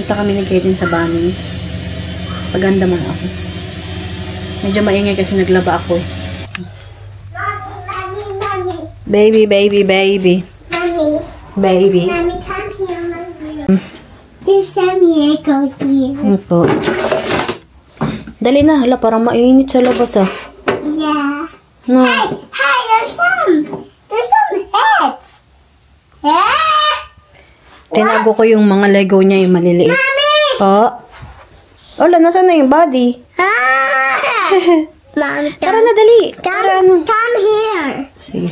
Punta kami ni Kaden sa Bunnings. Paganda mo ako. Medyo maingay kasi naglaba ako. Baby, baby, baby. Mommy. Baby. Mommy, come here, Mommy. There's some echo here. Opo. Dali na. Hala, parang mainit sa labas ah. Yeah. No. Hey, there's some heads. Yeah. Tinago ko yung mga Lego niya, yung maliliit. Mommy. Oh. Wala, nasaan na yung body? Ah. Mommy, Tara na, dali. Tara, ano. come here. Sige.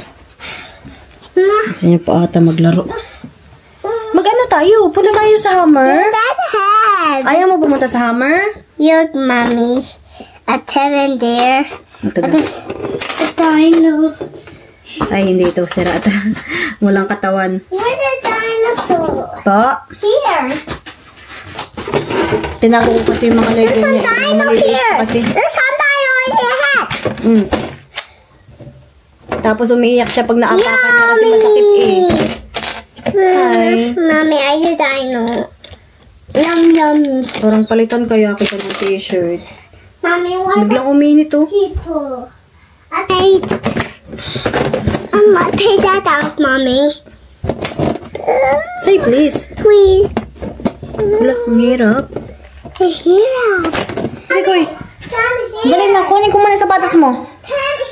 Gusto niya pa ata maglaro. Mag-ano tayo? Punta tayo sa Hammer? That head. Ayaw mo pumunta sa Hammer? Look, Mommy. A heaven there. Ito na. A dino. Ay, hindi ito. Sirata. Walang katawan. Where's the dinosaur? Pa. Here. Tinago ko kasi yung mga Lego There's some niya. Yung mga dino maliliit here. kasi. There's some dino in your head. Tapos umiiyak siya pag naapakan niya kasi masakit eh. Hi. Mommy, I did dino. Yum, yum. Parang palitan kaya kita ng t-shirt. Mommy, what Biglang uminit oh. people? Okay. Take that out, Mommy. Say please. Please. Wala, ang hirap. Here up. Ay, Koy. Come here. Dali na, kunin ko muna sapatos mo. Come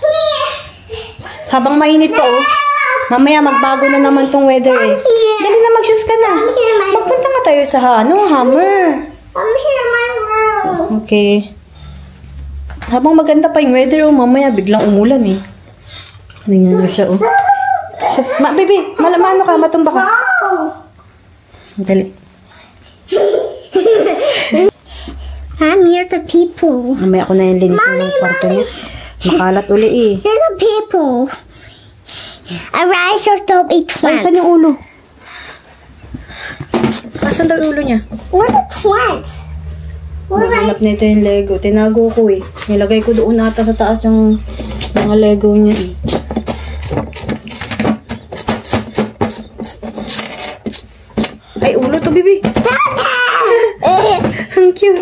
here. Habang mainit pa oh. Mamaya magbago na naman tong weather eh. Dali na, mag-shoes ka na. Magpunta nga tayo sa Hammer. I'm here in my room. Okay. Habang maganda pa yung weather oh, mamaya biglang umulan eh. Tingnan mo siya oh. Baby, malamano ka, matumba ka. Dali. I'm here to people. Mamaya ako na yung linis ng kwarto niya. Makalat uli eh. Here's the people. I rise your top 8 Ay, plants. saan yung ulo? Asan daw yung ulo niya? Where are the plants? Nahanap na ito yung Lego. Tinago ko eh. Nilagay ko doon ata sa taas yung mga Lego niya eh. Ay, ulo to, baby. Ang cute.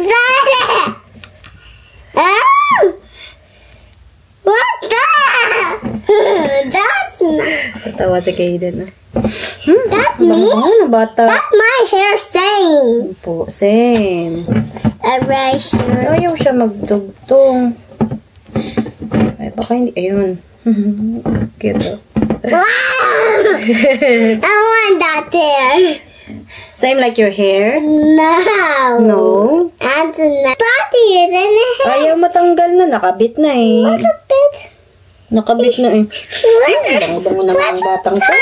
What the? That's not. Tatawa si Kaden. That's me. Ano na bata? That's my hair same. Po, same. Eraser. Ayaw siya magdugtong. Ay, baka hindi. Ayun. Cute oh. Wow! I want that hair. Same like your hair? No. No. And the body isn't it? Ayaw matanggal na. Nakabit na eh. What a bit. Nakabit na eh. What? Bango naman ang batang to.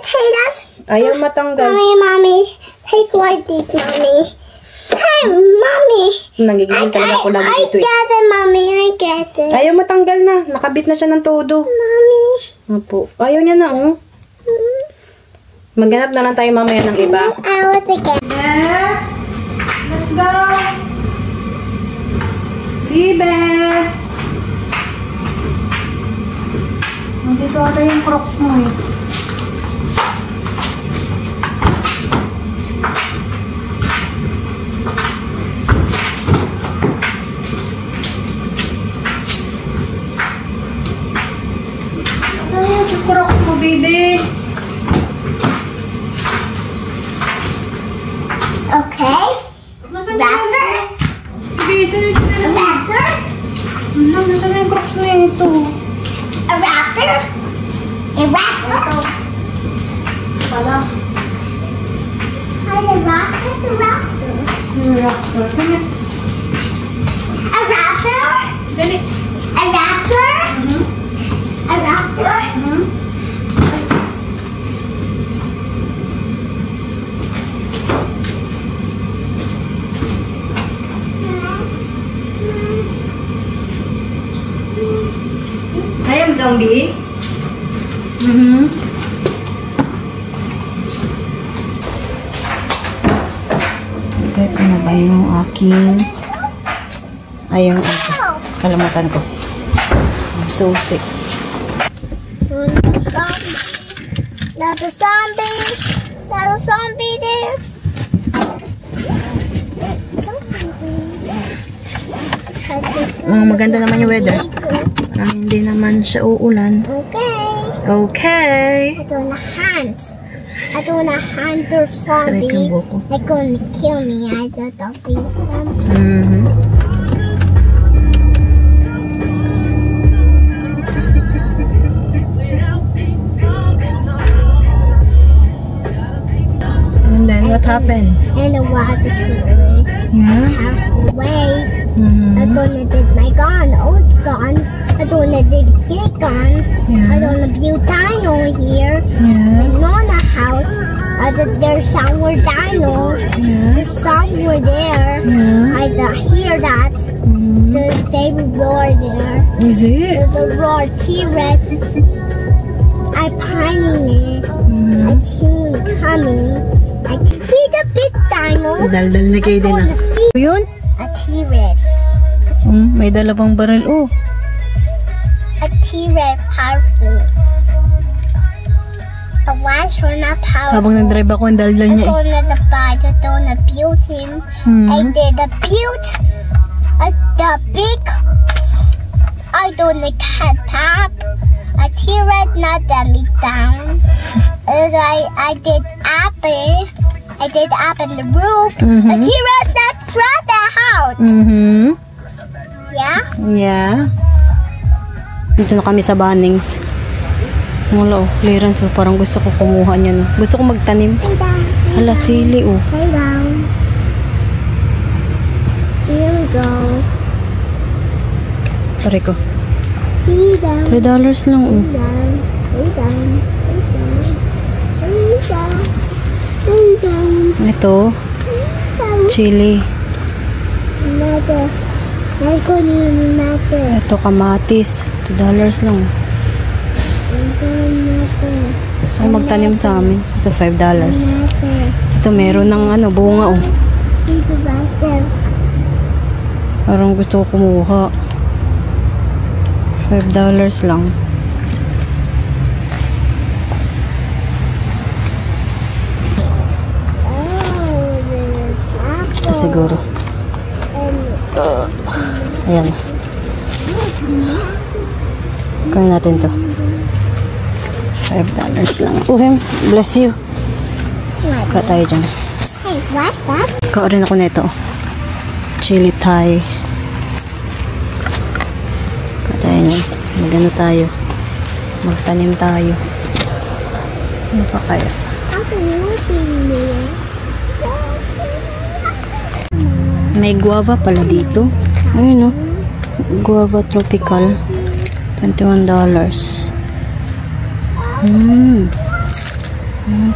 Take that. Ayaw matanggal. Mommy. Take white teeth, Mommy. Hey, Mommy. Nagigigil talaga ako lagi I dito eh. get it, Mommy. I get it. Ayaw matanggal na. Nakabit na siya ng todo. Mommy. Opo. Ayaw niya na oh. Maghanap na lang tayo mamaya ng iba. I want to get Yeah. Let's go. Bibe. Nandito ata yung Crocs mo eh. Saan yung Crocs mo, baby? Okay. Raptor? Raptor? Nasaan yung Crocs na ito? A raptor? A raptor? Pala. Hi, the raptor? The raptor? Yung raptor. A raptor? Dali. A raptor? A raptor? I am zombie. Okay, ano ba yung aking... Ay, yung kalimutan ko. I'm so sick. There's a zombie. There's a zombie there. maganda naman yung weather. Parang hindi naman siya uulan. Okay. Okay. I don't hunt. I don't hunt or zombie. They're gonna kill me. I don't be zombie. And then what happened? And the water shooter. Yeah. Halfway. I gonna did my gun. Old gun. I gonna did big gun. I gonna build dino here. Yeah. And on the house. There's somewhere dino. There's somewhere there. I hear that. There's a baby roar there. Is it? There's a roar T-Rex. I'm pining it. I see it coming. I feed a big dino. Dal-dal na kayo din ah. Yun? A T-Rex. May dalawang baril. Oh. A T-Rex powerful. A watch or not powerful. Habang nag-drive ako, ang dal-dal niya eh. I don't build him. I did the build the big. I don't cut top. A T-Rex not let me down. I did apple. I did up in the roof. A T-Rex not flood the house. Yeah? Yeah. Dito na kami sa Bunnings. Wala oh, clearance oh. Parang gusto ko kumuha niyan oh. Gusto ko magtanim. Hala, sili oh. Lay down. Here we go. Pare ko. Lay down. $3 lang oh. Lay down. Lay down. Lay down. Ito. Chili. Mother. Ay ko ni mother. Ito kamatis. $2 lang oh. So magtanim sa amin. Ito $5. Ito meron ng ano, bunga oh. Parang gusto ko kumuha. $5 lang. Ito siguro. Ayan. Kaya natin to. $5 lang. Him, bless you. Kaya tayo dyan. Hey, what? Kaya rin ako nito. Chili Thai. Kaya tayo dyan. Magano tayo. Magtanim tayo. Ano pa kaya? May guava pala dito. Ayun o. Guava tropical. $21. Ayun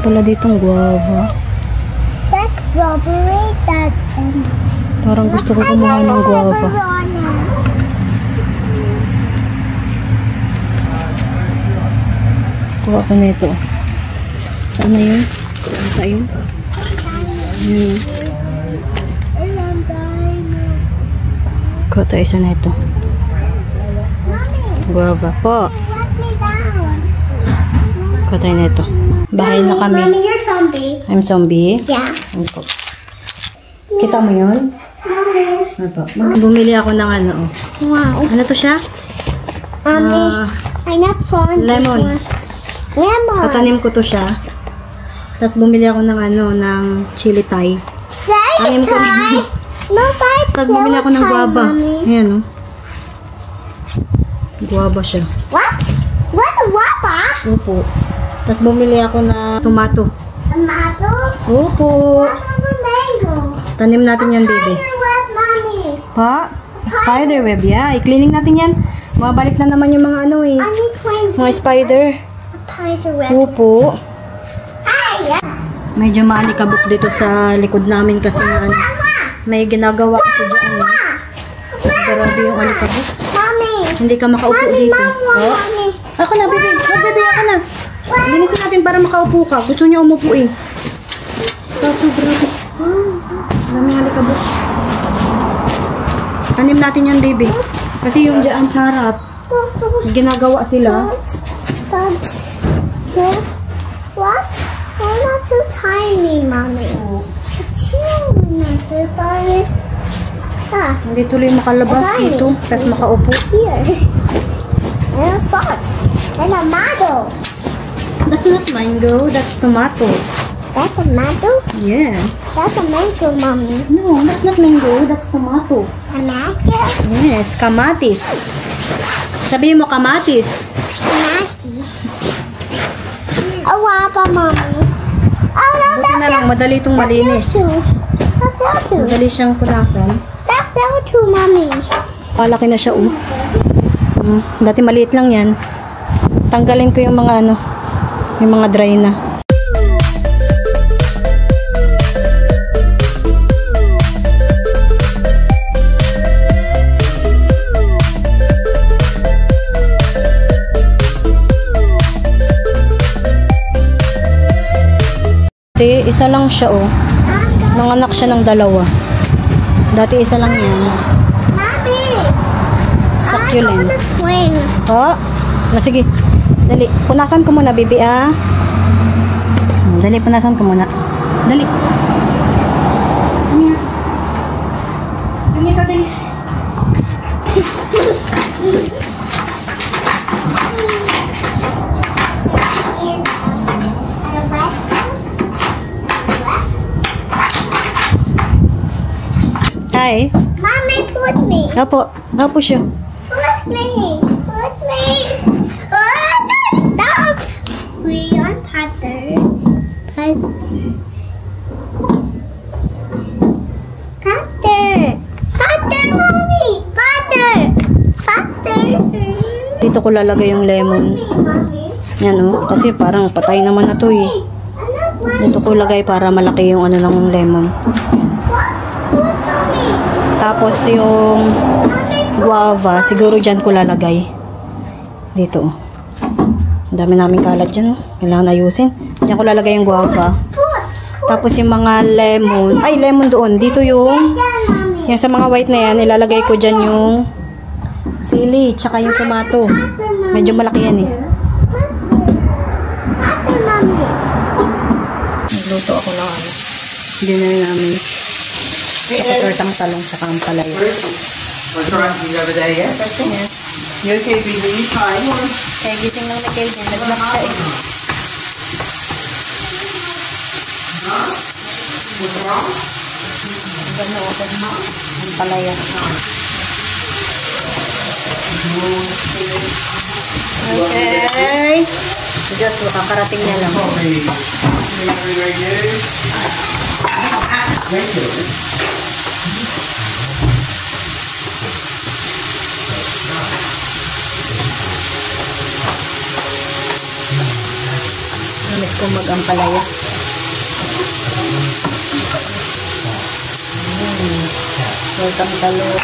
pala ditong guava. That's strawberry. Parang gusto ko kumuha ng guava. Kuha ko na ito. Saan na yun? Saan tayo yun? Kuha tayo isa na ito. Guava po. Kuha tayo na ito. Bahay na kami. Mommy, you're zombie. I'm zombie? Yeah. Opo. Kita mo yun? Opo. Bumili ako ng ano. Oh. Wow. Ano to siya? I'm not fond. Lemon. Lemon. Tatanim ko to siya. Tapos bumili ako ng ano, ng chili Thai. Say ko rin. No, bye. Tapos bumili ako ng guava. Ayan, oh. Guava siya. What? What a guava? Opo. Tapos bumili ako ng tomato. Tomato? Opo. What of the mango? Tanim natin yan, baby. Spiderweb, mommy. Pa? Spiderweb, yeah. I-cleaning natin yan. Mabalik na naman yung mga ano eh. I need 20. Mga spider. Spiderweb. Opo. Ay, Medyo maalikabok dito sa likod namin kasi na ano, may ginagawa kasi dyan. Grabe yung alikabok. Mommy. Hindi ka makaupo Mommy, dito. Oh. mommy. Ako na, baby. Oh, baby, ako na. Linisin natin para makaupo ka. Gusto niya umupo eh. Kaso, grabe. Maraming alikabok. Tanim natin yan, baby. Kasi yung dyan sa harap, ginagawa sila. What? Why not too tiny, mommy? It's not too tiny. Hindi tuloy makalabas dito. Tapos makaupo. Here. And salt. And a tomato. That's not mango. That's tomato. That's a tomato? Yeah. That's a mango, Mommy. No, that's not mango. That's tomato. A mango? Yes, kamatis. Sabihin mo kamatis. Nasty. Oh, wapa, Mommy. Oh, no, Buti na lang, madali itong malinis. That fell too. Madali siyang punasan. That fell too, Mommy. Palaki na siya, dati maliit lang yan. Tanggalin ko yung mga yung mga dry na. Dati, isa lang siya, Nanganak siya ng dalawa. Dati isa lang yan. Mommy. Succulent. I want to swing. Sige. Dali. Punasan ko muna, baby, Dali, punasan ko muna. Dali. Sige ka, dali. Hi. Mommy, put me. Apo siya. Put me. Put me. Oh, stop. We on Potter. Potter. Potter, Mommy. Potter. Potter. Dito ko lalagay yung lemon. Mommy. Yan, Kasi parang patay naman na to, Dito ko lagay para malaki yung ng lemon. Tapos yung guava, siguro dyan ko lalagay. Dito. Ang dami namin kalat dyan. Kailangan ayusin. Dyan ko lalagay yung guava. Tapos yung mga lemon. Ay, lemon doon. Dito yung sa mga white na yan, ilalagay ko dyan yung sili, tsaka yung tomato. Medyo malaki yan, Nagluto ako ng dinner namin. Tortang talong sa kampalay. What's wrong? You over there yet? First thing, You okay, baby? You fine? Kaya gising lang na kayo niya. Nag-lock siya, What's wrong? Gano'n ako. Ang palaya. Okay. Just kakarating niya lang. Namiss ko mag-ampalaya. Welcome talong.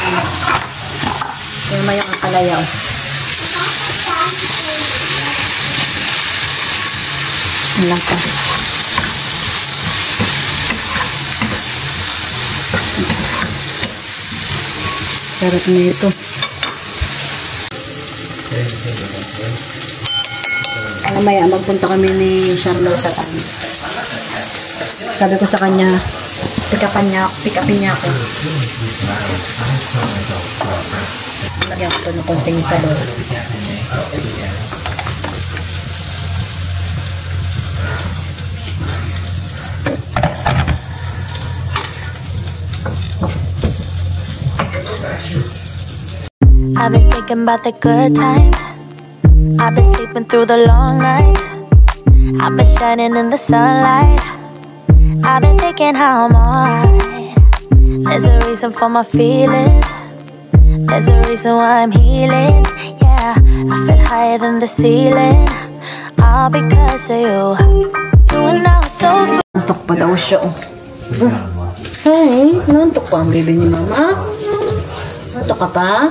Yung may ampalaya. Lang pa. Sarap na ito. Mamaya magpunta kami ni Charlo sa tamis. Sabi ko sa kanya, pick upin niya ako. Lagyan ko ng konting sabor. I've been thinking about the good times. I've been sleeping through the long nights. I've been shining in the sunlight. I've been thinking how I'm alright. There's a reason for my feelings. There's a reason why I'm healing. Yeah, I feel higher than the ceiling. All because of you. You and I were so sweet. Nantok pa daw siya. Hey, nantok pa ang baby ni mama. Nantok ka pa?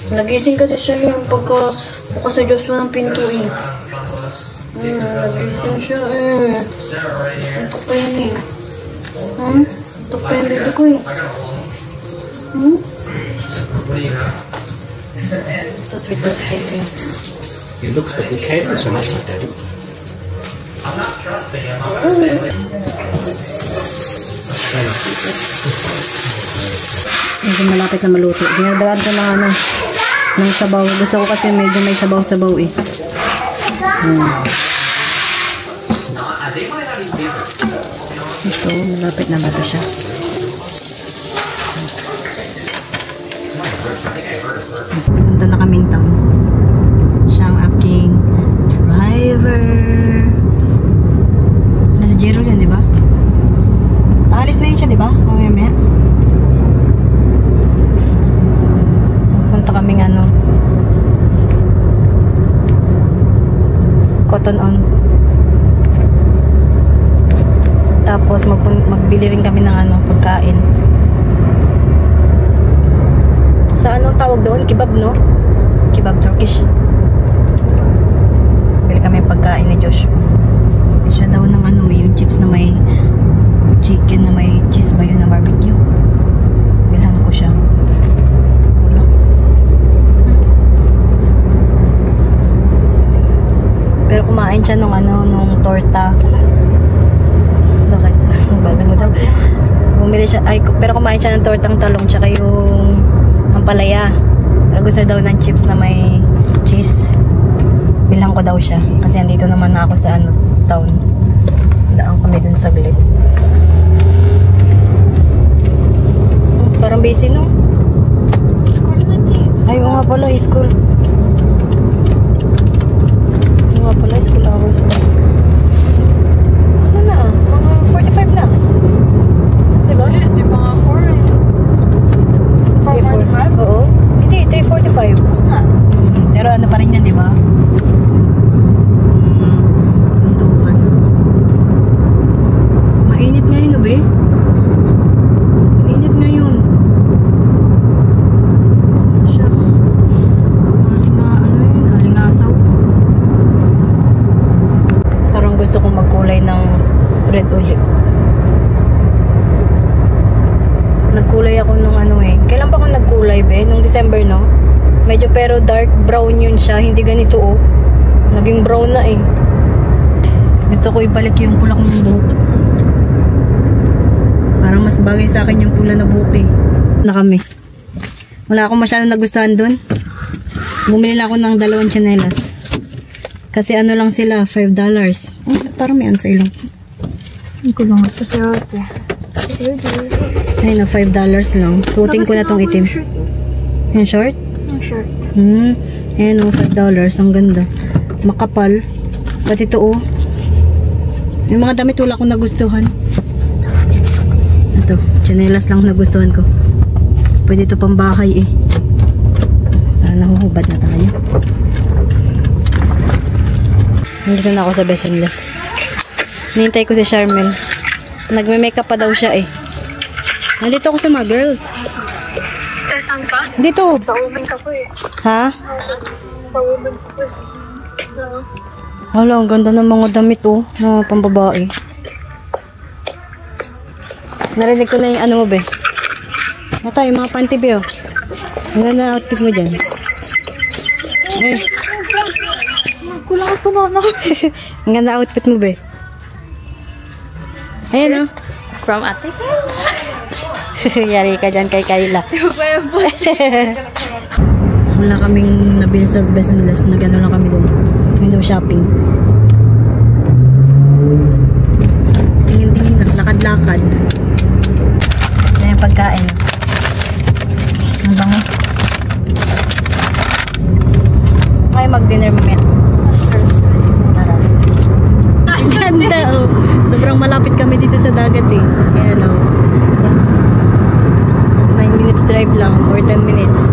Nagising kasi siya yung pagka sa Diyos mo ng pinto nagising siya Nantok pa yan Nantok pa yan baby ko Ito sweet to sweet It looks like we cater so much with Daddy. I'm not trusting him. I'm Medyo malapit na maluto. Dinadaan ko ng ano, ng sabaw. Gusto ko kasi medyo may sabaw-sabaw eh. Ito, malapit na ba ito siya? Punta na kaming town. Siya ang aking driver. Nasa Gerald yan, di ba? Alis na yun siya, di ba? Mamaya-maya. Punta kaming ano, Cotton On. Tapos magbili rin kami ng ano, pagkain. Sa anong tawag doon? Kebab, no? Kebab Turkish. Bili kami pagkain ni Josh. Siya daw ng ano, yung chips na may chicken na may cheese ba yun na barbecue. Bilhan ko siya. Wala. Pero kumain siya nung ano, nung torta. Bakit? Bagal mo daw. Bumili siya, ay, pero kumain siya ng tortang talong tsaka yung ampalaya. Pero gusto daw ng chips na may cheese. Bilhan ko daw siya. Kasi andito naman na ako sa ano, town. Daan kami dun sa glit. Parang busy, no? School na din. Ay, nga pala, school. Nga pala, school hours na. Ano na? Mga 45 na. Diba? Di ba nga 4 eh? 4:45? Oo. Hindi, 3:45. nga. Pero ano pa rin yan, di ba? Sundukan. Mainit ngayon, no, be? Mainit ngayon. Ano siya? Alingasaw. Parang gusto kong magkulay ng red ulit. Nagkulay ako nung ano eh. Kailan ba ako nagkulay, be? Nung December, no? Medyo pero dark brown yun siya. Hindi ganito, oh. Naging brown na eh. Gusto ko ibalik yung pula kong buhok. Parang mas bagay sa akin yung pula na buhok eh. Na kami. Wala akong masyadong nagustuhan dun. Bumili lang ako ng 2 tsinelas. Kasi ano lang sila, $5. Parang may ano sa ilong. Hindi ko lang ito sa ate. Ay na, $5 lang. Suotin ko na tong itim. Yung short? Yung shirt. Ayan o, $5. Ang ganda. Makapal. Pati ito o. Yung mga damit wala akong nagustuhan. Ito, tsinelas lang nagustuhan ko. Pwede ito pang bahay eh. Nahuhubad na tayo. Nandito na ako sa Best and Less. Nihintay ko si Charmel. Nagme-makeup pa daw siya eh. Nandito ako sa mga girls. Saan ka? Dito. Sa women's ako eh. Ha? Sa women's ako eh. Hala, ang ganda ng mga damit oh. Na pambabae. Narinig ko na yung ano mo be. Ano tayo, mga panty be oh. Ang ganda na outfit mo dyan. Eh. Kulang ito na ako. Ang ganda outfit mo be. Ayan oh. From ate? Yari ka dyan kay Kayla. Diba Wala kaming nabili sa Best and Less. Nagano lang kami dun. Window shopping. Tingin-tingin lang. Lakad-lakad. Ito yung pagkain. Ang bango. Kaya mag-dinner mamaya. Ang ganda oh. Sobrang malapit kami dito sa dagat eh. Ayan oh. 9 minutes drive lang or 10 minutes.